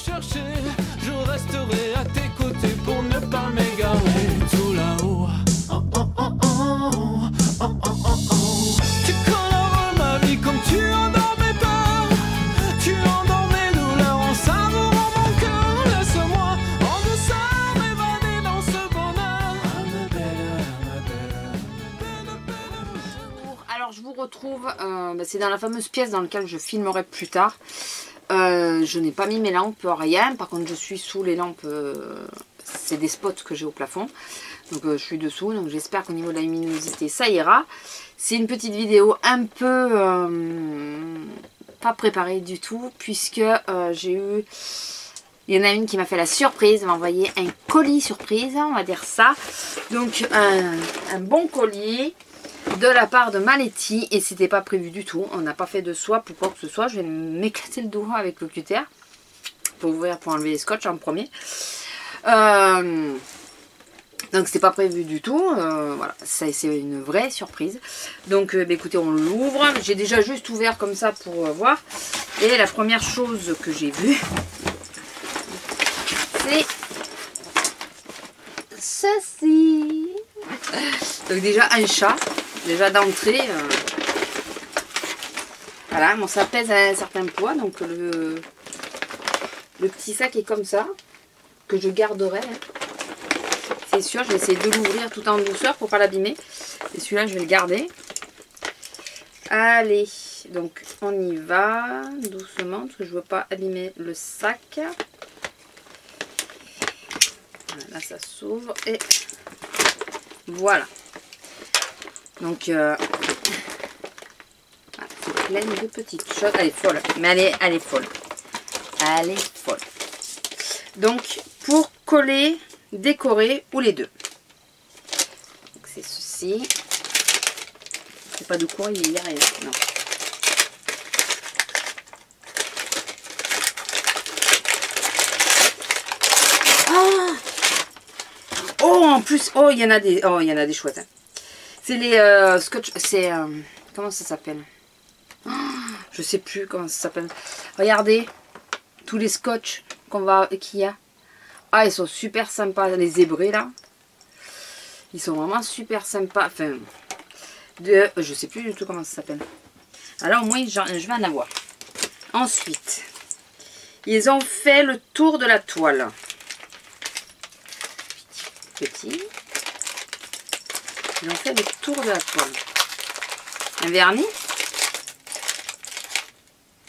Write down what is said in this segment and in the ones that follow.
chercher, je resterai à tes côtés pour ne pas m'égarer. Tout là-haut, oh oh oh oh, oh oh oh oh. Tu colores ma vie comme tu endors mes peurs, tu endors mes douleurs en savourant mon cœur. Laisse-moi en douceur m'évader dans ce bonheur. Ma belle, ma belle, belle, belle. Alors je vous retrouve, c'est dans la fameuse pièce dans laquelle je filmerai plus tard. Je n'ai pas mis mes lampes, rien. Par contre je suis sous les lampes, c'est des spots que j'ai au plafond. Donc je suis dessous, donc j'espère qu'au niveau de la luminosité ça ira. C'est une petite vidéo un peu pas préparée du tout, puisque j'ai eu... Il y en a une qui m'a fait la surprise, m'a envoyé un colis surprise, on va dire ça. Donc un bon colis de la part de Maletti, et c'était pas prévu du tout. On n'a pas fait de swap ou quoi que ce soit. Je vais m'éclater le doigt avec le cutter pour ouvrir, pour enlever les scotch en premier. Donc c'était pas prévu du tout. Voilà, c'est une vraie surprise. Donc écoutez, on l'ouvre. J'ai déjà juste ouvert comme ça pour voir. Et la première chose que j'ai vue, c'est ceci. Donc déjà un chat. Déjà d'entrée, voilà, bon, ça pèse à un certain poids, donc le petit sac est comme ça, que je garderai, hein. C'est sûr, je vais essayer de l'ouvrir tout en douceur pour pas l'abîmer, et celui-là je vais le garder. Allez, donc on y va, doucement, parce que je veux pas abîmer le sac. Voilà, là ça s'ouvre, et voilà. Donc, c'est plein de petites choses. Elle est folle, mais elle est folle. Elle est folle. Donc, pour coller, décorer ou les deux. C'est ceci. C'est pas de courrier, il n'y a rien. Non. Oh, en plus, oh, il y en a des chouettes. Hein. C'est les scotch, c'est comment ça s'appelle? Oh, je sais plus comment ça s'appelle. Regardez tous les scotch qu'il y a. Ah, ils sont super sympas, les zébrés là. Ils sont vraiment super sympas. Enfin, je sais plus du tout comment ça s'appelle. Alors au moins je vais en avoir. Ensuite, ils ont fait le tour de la toile. Petit. Ils ont fait le tour de la toile. Un vernis?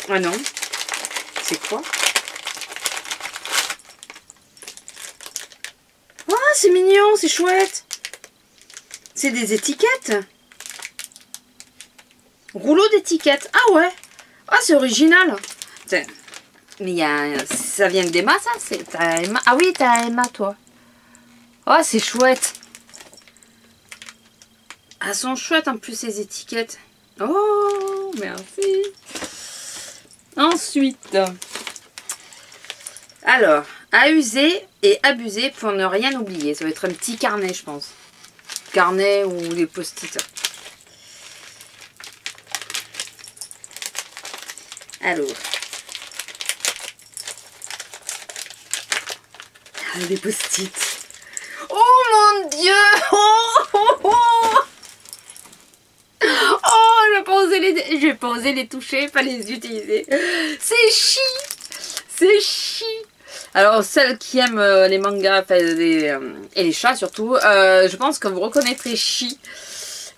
Ah non. C'est quoi? Oh, c'est mignon, c'est chouette. C'est des étiquettes. Rouleau d'étiquettes. Ah ouais. Ah, c'est original. Tiens. Mais ça vient d'Emma, ça? Emma. Ah oui, t'as Emma, toi. Oh, c'est chouette. Elles sont chouettes en plus ces étiquettes. Oh, merci. Ensuite, alors, à user et abuser pour ne rien oublier. Ça va être un petit carnet, je pense. Carnet ou des post-it. Alors, des post-it. Oh mon Dieu! Oh, oh, oh! Je vais pas oser les toucher, pas les utiliser. C'est chi! C'est chi! Alors, celles qui aiment les mangas et les chats surtout, je pense que vous reconnaîtrez Chi.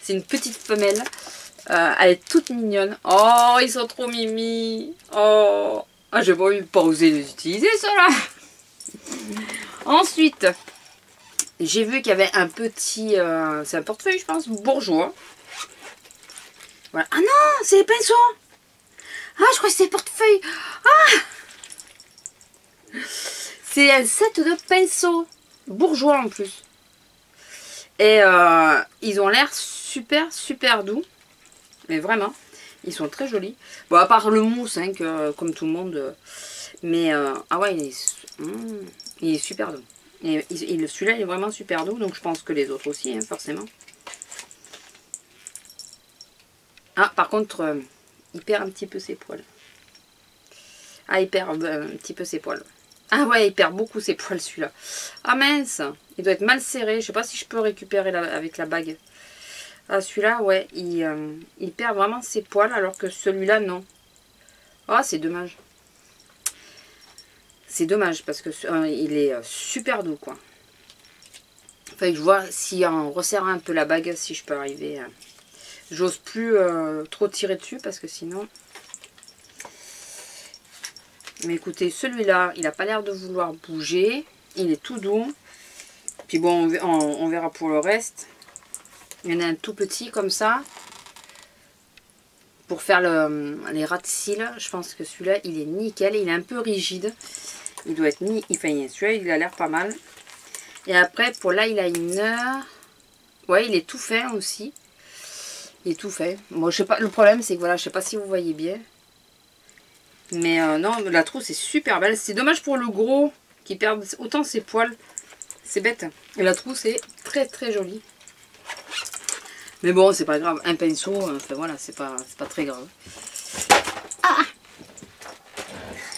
C'est une petite femelle. Elle est toute mignonne. Oh, ils sont trop mimi. Oh, ah, j'ai pas osé les utiliser, ceux-là. Ensuite, j'ai vu qu'il y avait un petit... c'est un portefeuille, je pense, bourgeois. Voilà. Ah non, c'est les pinceaux. Ah, je crois que c'est les portefeuilles. Ah, c'est un set de pinceaux. Bourgeois en plus. Et ils ont l'air super, super doux. Mais vraiment, ils sont très jolis. Bon, à part le mousse, hein, comme tout le monde. Mais, ah ouais, il est super doux. Et celui-là, il est vraiment super doux. Donc, je pense que les autres aussi, hein, forcément. Ah, par contre, il perd un petit peu ses poils. Ah, il perd un petit peu ses poils. Ah ouais, il perd beaucoup ses poils celui-là. Ah mince, il doit être mal serré. Je sais pas si je peux récupérer avec la bague. Ah celui-là, ouais, il perd vraiment ses poils alors que celui-là, non. Ah, c'est dommage. C'est dommage parce que il est super doux, quoi. Enfin, je vois si en resserrant un peu la bague, si je peux arriver. J'ose plus trop tirer dessus parce que sinon... Mais écoutez, celui-là, il n'a pas l'air de vouloir bouger. Il est tout doux. Puis bon, on verra pour le reste. Il y en a un tout petit comme ça. Pour faire les ras de cils, je pense que celui-là, il est nickel. Il est un peu rigide. Il doit être enfin, celui-là, il a l'air pas mal. Et après, pour l'eyeliner, ouais, il est tout fin aussi. Il est tout fait. Bon, je sais pas. Le problème, c'est que voilà, je sais pas si vous voyez bien. Mais non, la trousse est super belle. C'est dommage pour le gros qui perd autant ses poils. C'est bête. Et la trousse est très très jolie. Mais bon, c'est pas grave. Un pinceau, enfin voilà, c'est pas très grave. Ah!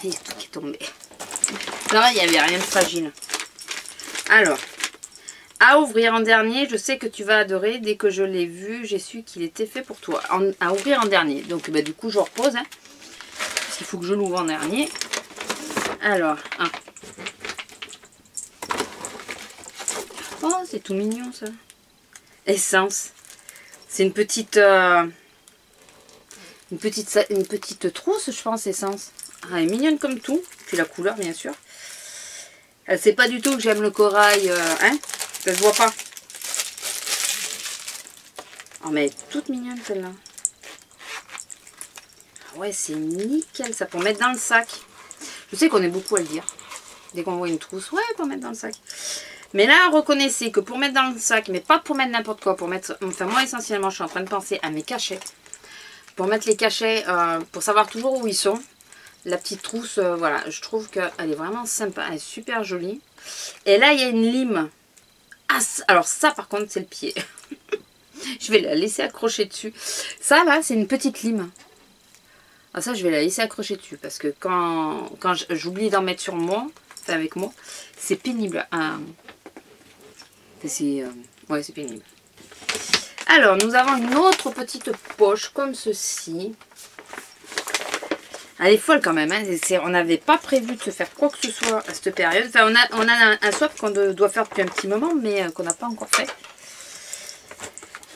Il y a tout qui est tombé. Là, il n'y avait rien de fragile. Alors, à ouvrir en dernier, je sais que tu vas adorer. Dès que je l'ai vu, j'ai su qu'il était fait pour toi. À ouvrir en dernier. Donc, bah, du coup, je repose. Hein, parce qu'il faut que je l'ouvre en dernier. Alors, ah. Oh, c'est tout mignon, ça. Essence. C'est une petite trousse, je pense, Essence. Ah, elle est mignonne comme tout. Puis la couleur, bien sûr. Elle sait pas du tout que j'aime le corail, hein. Ça se voit pas. Oh, mais elle est toute mignonne, celle-là. Ah ouais, c'est nickel, ça, pour mettre dans le sac. Je sais qu'on est beaucoup à le dire. Dès qu'on voit une trousse, ouais, pour mettre dans le sac. Mais là, reconnaissez que pour mettre dans le sac, mais pas pour mettre n'importe quoi, pour mettre... Enfin, moi, essentiellement, je suis en train de penser à mes cachets. Pour mettre les cachets, pour savoir toujours où ils sont. La petite trousse, voilà, je trouve qu'elle est vraiment sympa. Elle est super jolie. Et là, il y a une lime. Ah, alors ça, par contre, c'est le pied. Je vais la laisser accrocher dessus. Ça, là, c'est une petite lime. Ah, ça, je vais la laisser accrocher dessus. Parce que quand j'oublie d'en mettre sur moi, enfin avec moi, c'est pénible. Ouais, c'est pénible. Alors, nous avons une autre petite poche comme ceci. Elle est folle quand même. Hein. On n'avait pas prévu de se faire quoi que ce soit à cette période. Enfin, on a un swap qu'on doit faire depuis un petit moment, mais qu'on n'a pas encore fait.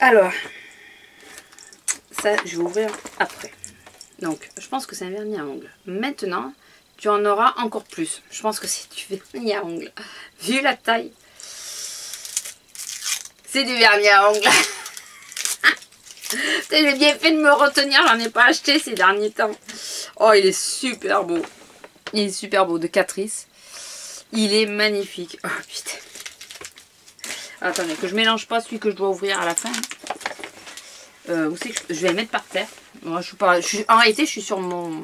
Alors, ça, je vais ouvrir après. Donc, je pense que c'est un vernis à ongles. Maintenant, tu en auras encore plus. Je pense que c'est du vernis à ongles. Vu la taille, c'est du vernis à ongles. J'ai bien fait de me retenir, j'en ai pas acheté ces derniers temps. Oh, il est super beau. Il est super beau, de Catrice. Il est magnifique. Oh putain. Attendez, que je mélange pas celui que je dois ouvrir à la fin. Où c'est que je vais le mettre par terre. Moi, en réalité, je suis sur mon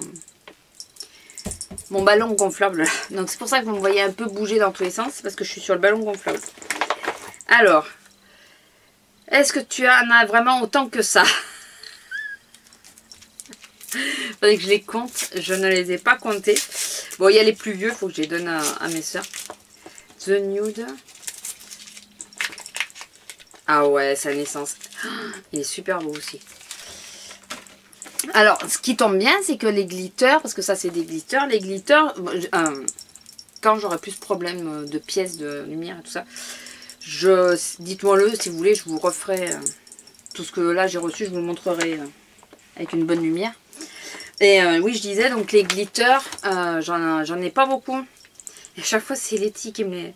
ballon gonflable. Donc c'est pour ça que vous me voyez un peu bouger dans tous les sens. C'est parce que je suis sur le ballon gonflable. Alors, est-ce que tu en as vraiment autant que ça? Il faudrait que je les compte. Je ne les ai pas comptés. Bon, il y a les plus vieux. Il faut que je les donne à mes soeurs. The Nude. Ah ouais, sa naissance. Il est super beau aussi. Alors, ce qui tombe bien, c'est que les glitters, parce que ça c'est des glitters, les glitters, quand j'aurai plus de problèmes de pièces, de lumière et tout ça, dites-moi-le si vous voulez, je vous referai tout ce que là j'ai reçu, je vous le montrerai avec une bonne lumière. Et oui, je disais, donc les glitters, j'en ai pas beaucoup. Et à chaque fois, c'est Letty qui me les...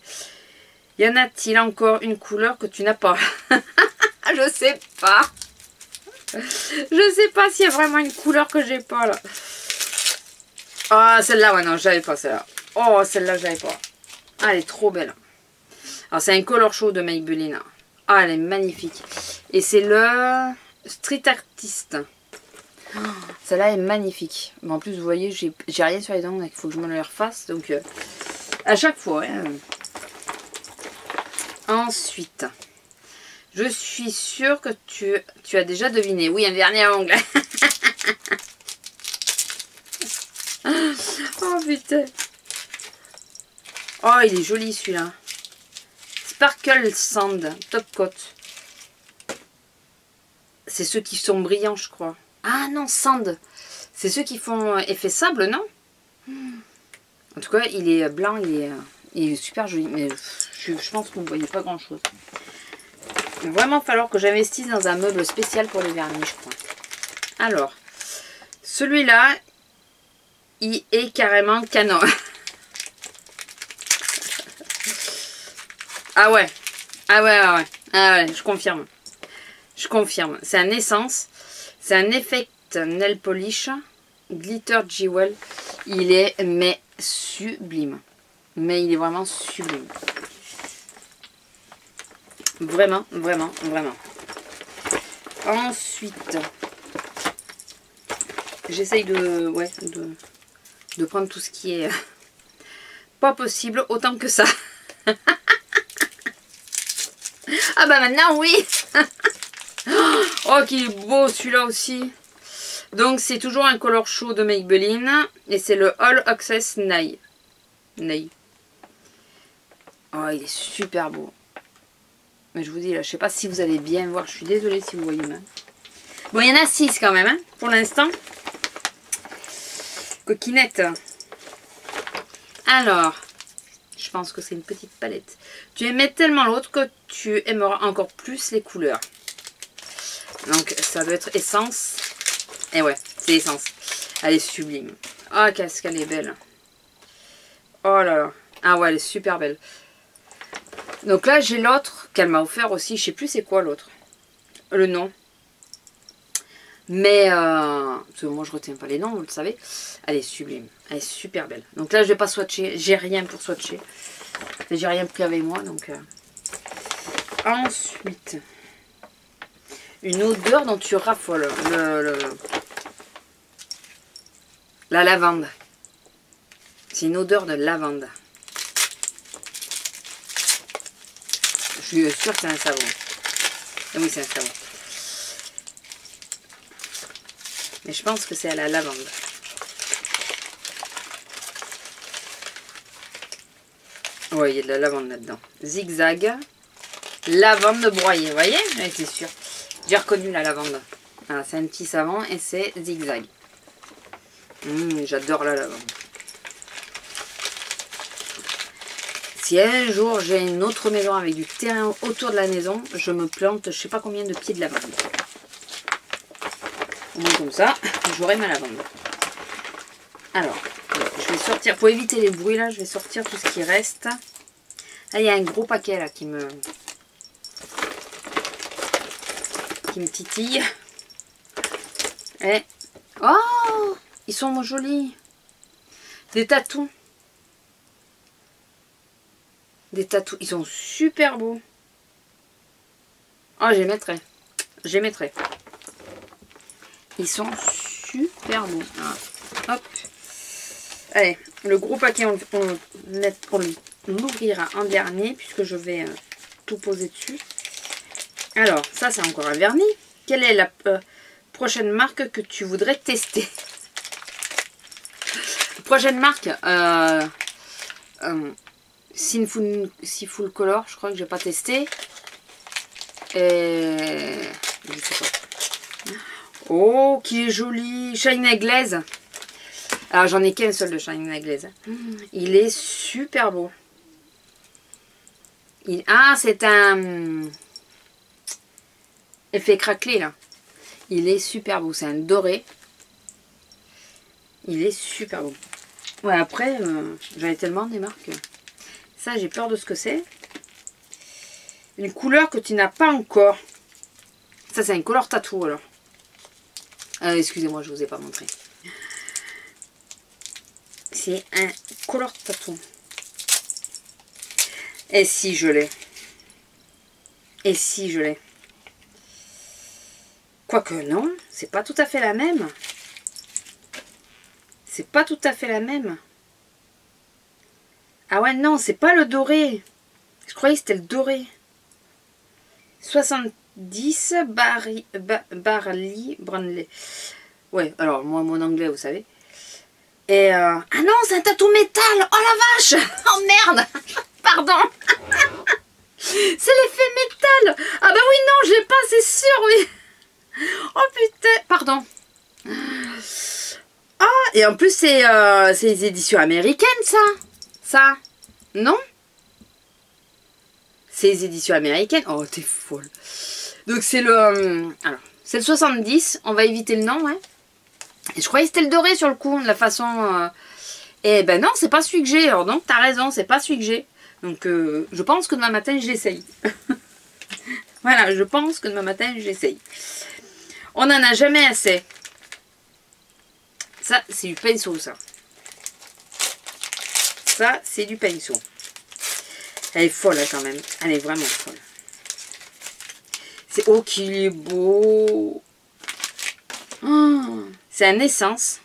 Y en a-t-il encore une couleur que tu n'as pas? Je sais pas. Je sais pas s'il y a vraiment une couleur que j'ai pas là. Ah, celle-là, ouais, non, j'avais pas celle-là. Oh, celle-là, j'avais pas. Ah, elle est trop belle. Alors, c'est un color show de Maybelline. Ah, elle est magnifique. Et c'est le Street Artist. Oh, celle-là est magnifique. Mais en plus, vous voyez, j'ai rien sur les dents, donc il faut que je me les refasse. Donc, à chaque fois. Hein. Ensuite, je suis sûre que tu as déjà deviné. Oui, un vernis à ongles. Oh putain. Oh, il est joli celui-là. Sparkle Sand, Top Coat. C'est ceux qui sont brillants, je crois. Ah non, Sand. C'est ceux qui font effet sable, non? En tout cas, il est blanc, il est super joli. Mais je pense qu'on ne voyait pas grand-chose. Il va vraiment falloir que j'investisse dans un meuble spécial pour les vernis, je crois. Alors, celui-là, il est carrément canon. Ah ouais. Ah ouais, ah ouais. Ah ouais, je confirme. Je confirme. C'est un essence. C'est un Effect Nail Polish. Glitter Jewel. Il est, mais sublime. Mais il est vraiment sublime. Vraiment, vraiment, vraiment. Ensuite, j'essaye de prendre tout ce qui est pas possible autant que ça. Ah bah maintenant oui. Oh qu'il est beau celui-là aussi. Donc c'est toujours un color show de Maybelline. Et c'est le All Access Nail. Oh il est super beau. Mais je vous dis là, je sais pas si vous allez bien voir. Je suis désolée si vous voyez mal. Bon il y en a 6 quand même hein, pour l'instant. Coquinette. Alors. Je pense que c'est une petite palette. Tu aimais tellement l'autre que tu aimeras encore plus les couleurs. Donc ça doit être essence. Et ouais, c'est essence. Elle est sublime. Oh, qu'est-ce qu'elle est belle. Oh là là. Ah ouais, elle est super belle. Donc là, j'ai l'autre qu'elle m'a offert aussi. Je sais plus c'est quoi l'autre. Le nom. Mais, parce que moi je retiens pas les noms, vous le savez. Elle est sublime. Elle est super belle. Donc là, je vais pas swatcher. J'ai rien pour swatcher. J'ai rien pris avec moi. Donc ensuite, une odeur dont tu raffoles. La lavande. C'est une odeur de lavande. Je suis sûre que c'est un savon. Et oui, c'est un savon. Mais je pense que c'est à la lavande. Oui, il y a de la lavande là-dedans. Zigzag. Lavande broyée, vous voyez? Oui, c'est sûr. J'ai reconnu la lavande. Ah, c'est un petit savon et c'est Zigzag. J'adore la lavande. Si un jour j'ai une autre maison avec du terrain autour de la maison, je me plante je sais pas combien de pieds de lavande. Au moins comme ça, j'aurai ma lavande. Alors, je vais sortir, pour éviter les bruits là, je vais sortir tout ce qui reste. Là, il y a un gros paquet là qui me titille. Et, oh, ils sont jolis. Des tatous. Des tatous, ils sont super beaux. Oh, j'émettrai. J'émettrai. Ils sont super beaux. Ah, hop. Allez, le gros paquet, on l'ouvrira en dernier puisque je vais tout poser dessus. Alors, ça c'est encore un vernis. Quelle est la prochaine marque que tu voudrais tester? Prochaine marque, Seafood Color, je crois que j'ai pas testé. Et je sais pas. Oh, qui est joli. Shine Glaze. Alors j'en ai qu'un seul de Shine Glaze. Il est super beau. Ah, c'est un effet craquelé là. Il est super beau. C'est un doré. Il est super beau. Ouais, après, j'en ai tellement des marques. Ça, j'ai peur de ce que c'est. Une couleur que tu n'as pas encore. Ça, c'est un color tattoo alors. Excusez-moi, je ne vous ai pas montré. C'est un color tattoo. Et si je l'ai? Et si je l'ai? Quoique non, c'est pas tout à fait la même. C'est pas tout à fait la même. Ah ouais, non, c'est pas le doré. Je croyais que c'était le doré. 70 Barley Brandley. Ouais, alors moi, mon anglais, vous savez. Et ah non, c'est un tatou métal. Oh la vache. Oh merde. Pardon. C'est l'effet métal. Ah bah oui, non, je l'ai pas, c'est sûr, oui. Oh putain. Pardon. Ah, et en plus, c'est les éditions américaines, ça. Non? C'est les éditions américaines. Oh, t'es folle. Donc c'est le... alors, c'est le 70. On va éviter le nom, ouais. Et je croyais que c'était le doré sur le coup, de la façon... Et ben non, c'est pas celui que j'ai. Alors donc, t'as raison, c'est pas celui que j'ai. Donc, je pense que demain matin, je l'essaye. Voilà, je pense que demain matin, je l'essaye. On n'en a jamais assez. Ça, c'est du pinceau, ça. Ça, c'est du pinceau. Elle est folle, hein, quand même. Elle est vraiment folle. C'est... Oh, qu'il est beau. Oh, c'est un essence.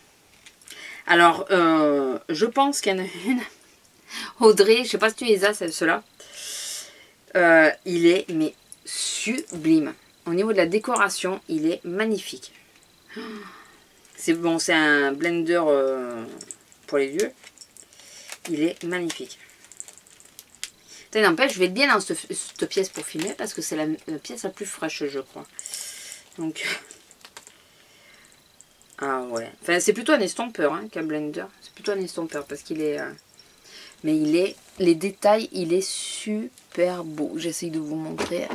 Alors, je pense qu'il y en a une. Audrey, je sais pas si tu les as, ceux-là. Il est, mais sublime. Au niveau de la décoration, il est magnifique. C'est bon, c'est un blender pour les yeux. Il est magnifique. N'empêche, je vais être bien dans cette pièce pour filmer parce que c'est la pièce la plus fraîche, je crois. Donc, ah ouais. Enfin, c'est plutôt un estompeur hein, qu'un blender. C'est plutôt un estompeur parce qu'il est... mais il est... Les détails, il est super beau. J'essaye de vous montrer.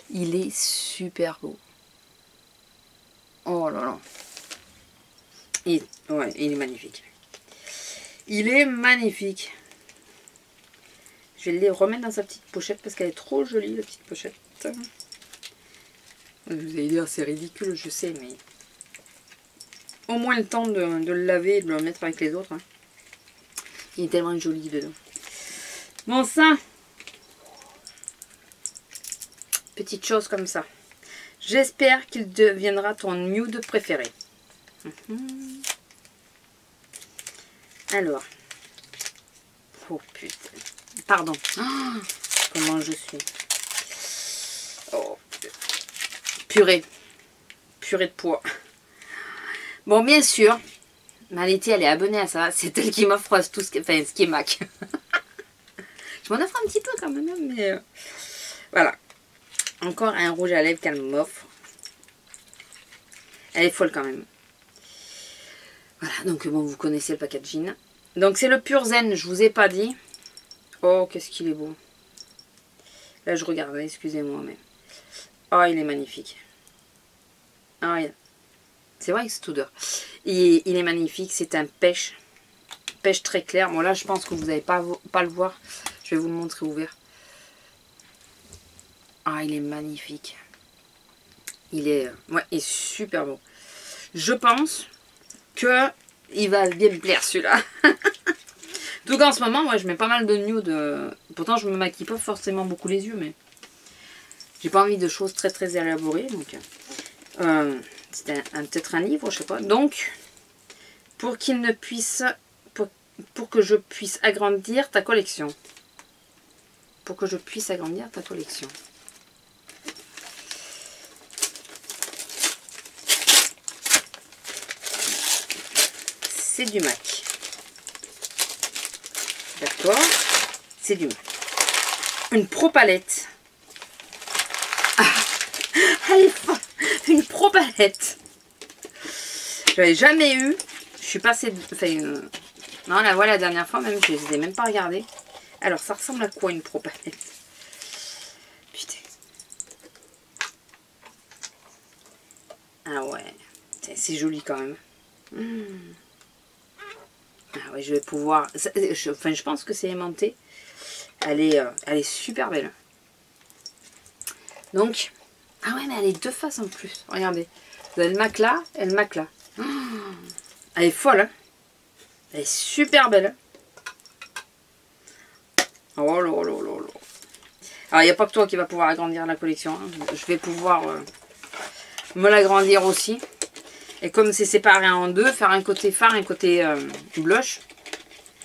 Il est super beau. Oh là là. Ouais, il est magnifique. Il est magnifique. Je vais le remettre dans sa petite pochette parce qu'elle est trop jolie, la petite pochette. Vous allez dire, c'est ridicule, je sais, mais... Au moins le temps de le laver et de le mettre avec les autres. Hein. Il est tellement joli dedans. Bon, ça. Petite chose comme ça. J'espère qu'il deviendra ton nude préféré. Alors. Oh putain. Pardon. Oh, comment je suis. Oh. Purée. Purée de pois. Bon, bien sûr. Malété, elle est abonnée à ça. C'est elle qui m'offre tout ce qui est Mac. Je m'en offre un petit peu quand même. Mais voilà. Encore un rouge à lèvres qu'elle m'offre. Elle est folle quand même. Voilà, donc bon, vous connaissez le packaging. Donc c'est le Pur Zen, je vous ai pas dit. Oh, qu'est-ce qu'il est beau. Là, je regarde, excusez-moi, mais... Oh, il est magnifique. Ah, c'est vrai que c'est tout d'or. Il est magnifique, c'est un pêche. Pêche très clair. Bon, là, je pense que vous n'allez pas le voir. Je vais vous le montrer ouvert. Ah, il est magnifique. Il est super beau. Je pense que il va bien me plaire celui-là. Donc en ce moment, moi je mets pas mal de nude. Pourtant je me maquille pas forcément beaucoup les yeux, mais j'ai pas envie de choses très très élaborées. Donc c'est peut-être un livre, je sais pas. Donc pour qu'il ne puisse, pour que je puisse agrandir ta collection. Pour que je puisse agrandir ta collection. C'est du MAC. D'accord. C'est du MAC. Une pro palette. Ah, allez, une pro palette. J'avais jamais eu. Je suis passée... non, la voilà la dernière fois, même, je ne les ai même pas regardées. Alors, ça ressemble à quoi une pro palette? Putain. Ah ouais. C'est joli quand même. Ah ouais, je vais pouvoir... je pense que c'est aimanté. Elle est super belle. Donc... Ah ouais, mais elle est deux faces en plus. Regardez. Vous avez le MAC là et le MAC là. Oh, elle est folle. Hein, elle est super belle. Oh là là là là. Alors, il n'y a pas que toi qui va pouvoir agrandir la collection. Hein. Je vais pouvoir me l'agrandir aussi. Et comme c'est séparé en deux, faire un côté fard, un côté blush.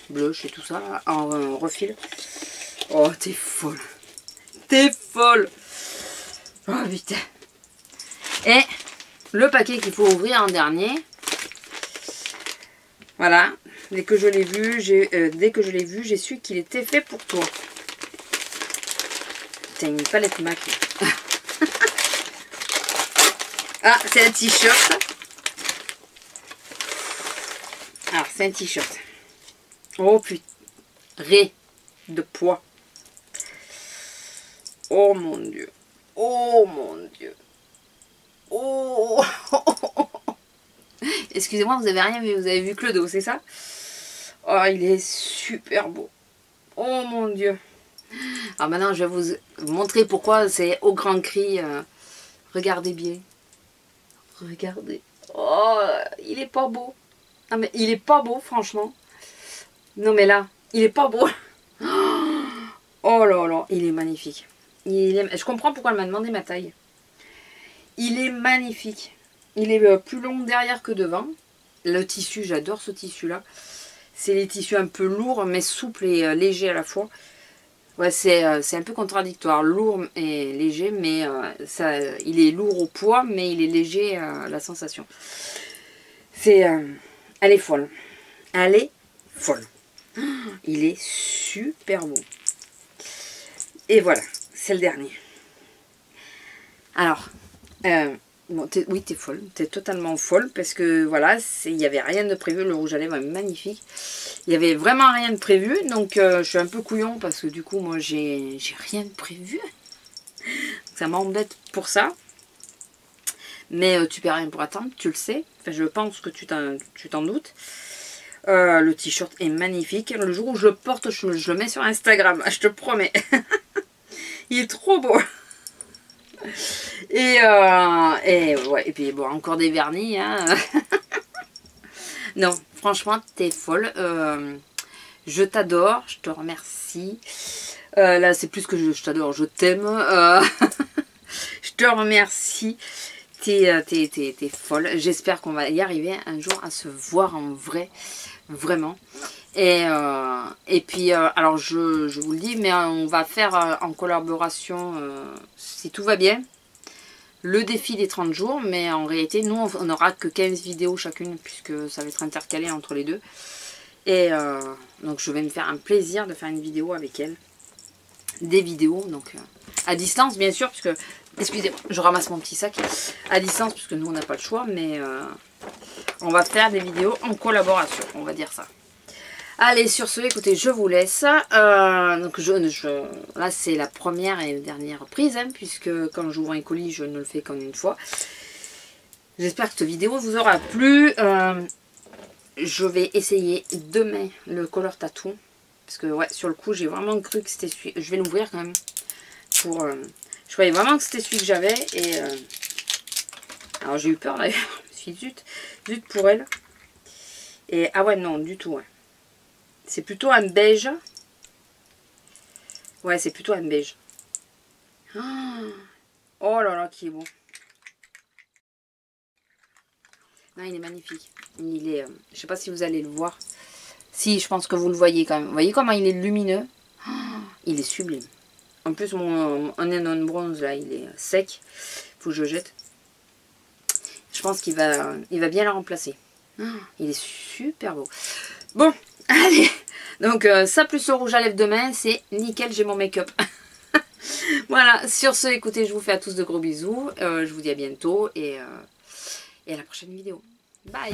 Blush et tout ça, en refil. Oh, t'es folle. T'es folle. Oh, putain. Et le paquet qu'il faut ouvrir en dernier. Voilà, dès que je l'ai vu, j'ai su qu'il était fait pour toi. T'as une palette MAC. Ah, c'est un t-shirt. Alors, c'est un t-shirt. Oh putain. Ré de poids. Oh mon Dieu. Oh mon Dieu. Oh. Excusez-moi, vous avez rien vu. Vous avez vu que le dos, c'est ça? Oh, il est super beau. Oh mon Dieu. Alors maintenant, je vais vous montrer pourquoi c'est au grand cri. Regardez bien. Regardez. Oh, il est pas beau. Ah, mais il est pas beau, franchement. Non, mais là, il est pas beau. Oh là là, il est magnifique. Je comprends pourquoi elle m'a demandé ma taille. Il est magnifique. Il est plus long derrière que devant. Le tissu, j'adore ce tissu-là. C'est les tissus un peu lourds, mais souples et légers à la fois. Ouais, c'est un peu contradictoire. Lourd et léger, mais il est lourd au poids, mais il est léger à la sensation. Elle est folle. Elle est folle. Il est super beau. Et voilà, c'est le dernier. Alors, bon, oui, t'es folle. T'es totalement folle parce que voilà, il n'y avait rien de prévu. Le rouge à lèvres est magnifique. Il n'y avait vraiment rien de prévu. Donc, je suis un peu couillon parce que du coup, moi, j'ai rien de prévu. Ça m'embête pour ça. Mais tu perds rien pour attendre, tu le sais. Enfin, je pense que tu t'en doutes. Le t-shirt est magnifique. Le jour où je le porte, je le mets sur Instagram. Je te promets. Il est trop beau. Et ouais, et puis bon, encore des vernis. Hein. Non, franchement, t'es folle. Je t'adore. Je te remercie. Là, c'est plus que je t'adore. Je t'aime. Je te remercie. T'es folle. J'espère qu'on va y arriver un jour à se voir en vrai. Vraiment. Et puis, alors je vous le dis, mais on va faire en collaboration, si tout va bien, le défi des 30 jours. Mais en réalité, nous, on n'aura que 15 vidéos chacune, puisque ça va être intercalé entre les deux. Et donc, je vais me faire un plaisir de faire une vidéo avec elle. Des vidéos, donc à distance, bien sûr, puisque... Excusez-moi, je ramasse mon petit sac. À distance, puisque nous, on n'a pas le choix, mais on va faire des vidéos en collaboration, on va dire ça. Allez, sur ce, écoutez, je vous laisse. Donc là, c'est la première et dernière prise, hein, puisque quand j'ouvre un colis, je ne le fais qu'en une fois. J'espère que cette vidéo vous aura plu. Je vais essayer demain le color tattoo. Parce que, ouais, sur le coup, j'ai vraiment cru que c'était celui... Je vais l'ouvrir quand même. Je croyais vraiment que c'était celui que j'avais. Et alors, j'ai eu peur, d'ailleurs. Je me suis dit, zut pour elle. Et, ah ouais, non, du tout, ouais. C'est plutôt un beige. Ouais, c'est plutôt un beige. Oh là là, qui est beau. Non, il est magnifique. Il est, je sais pas si vous allez le voir. Si, je pense que vous le voyez quand même. Vous voyez comment il est lumineux? Il est sublime. En plus, mon onion bronze, là, il est sec. Il faut que je jette. Je pense qu'il va bien la remplacer. Il est super beau. Bon, allez. Donc, ça plus le rouge à lèvres demain, c'est nickel, j'ai mon make-up. Voilà, sur ce, écoutez, je vous fais à tous de gros bisous. Je vous dis à bientôt et à la prochaine vidéo. Bye.